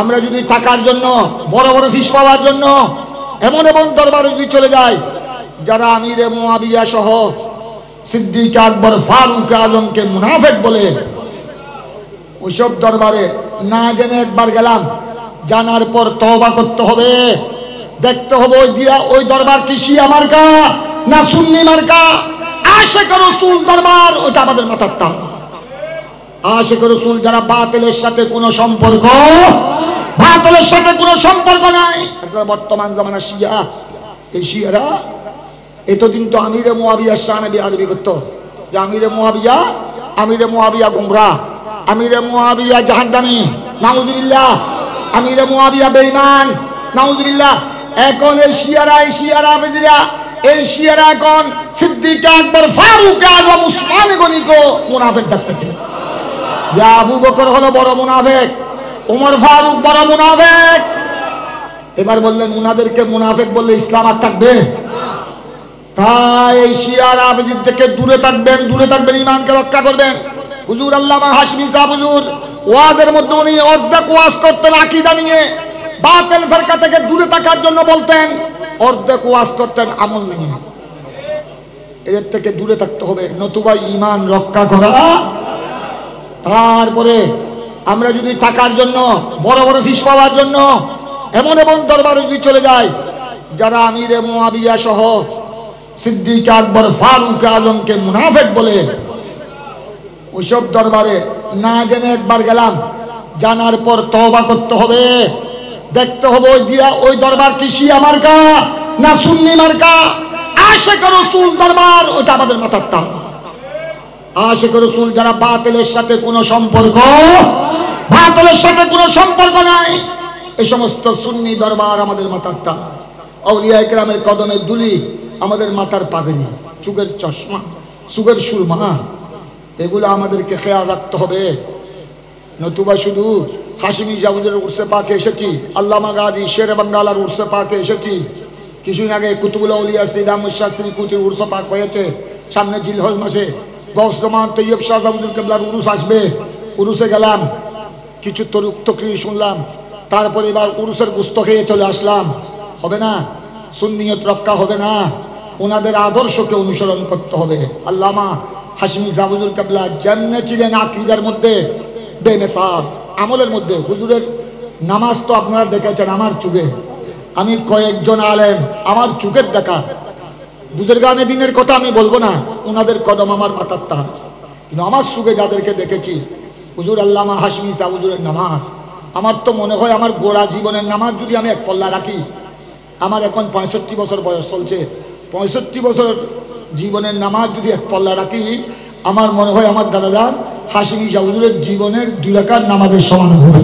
আমরা যদি টাকার জন্য বড় বড় ফিস পাওয়ার জন্য এমন এমন দরবারে যদি চলে যায়, যারা আমিরে মুআবিয়া সহ সিদ্দিক আকবর ফারুক আজমকে মুনাফিক বলে, ওইসব দরবারে না জেনে একবার গেলাম, জানার পর তওবা করতে হবে, দেখতে হবে ওই দরবার কি শিয়া মার্কা না সুন্নি মার্কা। আশিক রাসূল দরবার ওটা আমাদের মাথার তাল। আশিক রাসূল যারা বাতিলের সাথে কোনো সম্পর্ক, বাতিলের সাথে কোনো সম্পর্ক নাই। বর্তমান জামানা শিয়া, এই শিয়ারা এতদিন তো আমিরে মুআবিয়ার শানে বেয়াদবি করতো, যে আমিরে মুআবিয়া গুমরাহ, আমিরে মুআবিয়া জাহান্নামী, নাউজুবিল্লাহ, আমিরে মুআবিয়া বেঈমান, নাউজুবিল্লাহ। এখন এই শিয়ারা এখন সিদ্দিক আকবর ফারুক আজম উসমান গনিকে মুনাফিক ডাকতেছে। যে আবু বকর হলো বড় মুনাফিক, ওমর ফারুক বড় মুনাফিক। এবার বললেন উনাদেরকে মুনাফিক বললে ইসলাম আর থাকবে? তাই এই শিয়ার আবেদিন থেকে দূরে থাকবেন, ইমানকে রক্ষা করবেন। হুজুর আল্লামা হাশমি সাহেব হুজুর ওয়াজের মধ্যে উনি অর্ধেক ওয়াজ করতেন আকীদা নিয়ে, বাতিল ফিরকা থেকে দূরে থাকার জন্য বলতেন, অর্ধেক ওয়াজ করতেন আমল নিয়ে। এদের থেকে দূরে থাকতে হবে, নতুবা ঈমান রক্ষা করা। তারপরে আমরা যদি টাকার জন্য বড় বড় ফিস পাওয়ার জন্য এমন এমন দরবারে যদি চলে যায়, যারা আমিরে মুআবিয়া সহ সিদ্দিক আকবর ফারুক আজমকে মুনাফিক বলে, ওইসব দরবারে না জেনে একবার গেলাম, জানার পর তওবা করতে হবে, দেখতে হবে ওই দরবার কি শিয়া মার্কা না সুন্নি মার্কা। আশিক রাসূল দরবার ওটা আমাদের মাথার তাল। আশিক রাসূল যারা বাতিলের সাথে কোনো সম্পর্ক, বাতিলের সাথে কোনো সম্পর্ক নাই, এই সমস্ত সুন্নি দরবার আমাদের মাথার তাল। আউলিয়া ইকরামের কদমের দুলি আমাদের মাথার পাগড়ি, চুকের চশমা, সুগের সুরমা, এগুলো আমাদেরকে খেয়াল রাখতে হবে। নতুবা শুধু হাশিমি জাউদের উর্সে পাকে এসেছি, আল্লামা গাজী শেরে বাঙ্গালার উর্সে পাকে এসেছি, কিছুদিন আগে কুতুবুল আউলিয়া সৈয়দ আহমদ শাহ শ্রীকুটির উর্সে পাক হয়েছে, সামনে জিলহজ মাসে গৌস জামান তৈয়ব শাহ জাহুদুল কেবলার উরুস আসবে, উরুসে গেলাম, কিছু তকরির শুনলাম, তারপরে এবার উরুসের গুস্ত খেয়ে চলে আসলাম। হবে না, সুন্নিয়ত রক্ষা হবে না, ওনাদের আদর্শকে অনুসরণ করতে হবে। আল্লামা হাশমি জাহুদুল কেবলা যেমনে ছিলেন আকীদার মধ্যে বেমিসাল, আমলের মধ্যে। হুজুরের নামাজ তো আপনারা দেখেছেন আমার চোখে, আমি কয়েকজন আলেম আমার চোখের দেখা, বুজুর্গানে দিনের কথা আমি বলবো না, ওনাদের কদম আমার মাথার তাজ। কিন্তু আমার চোখে যাদেরকে দেখেছি, হুজুর আল্লামা হাশমি জাহুদুরের নামাজ, আমার তো মনে হয় আমার গোড়া জীবনের নামাজ যদি আমি এক পল্লা রাখি, আমার এখন 65 বছর বয়স চলছে, 65 বছর জীবনের নামাজ যদি এক পল্লা রাখি, আমার মনে হয় আমার দাদা হাশমি জাহুদুরের জীবনের 2 রাকাত নামাজের সমান হবে।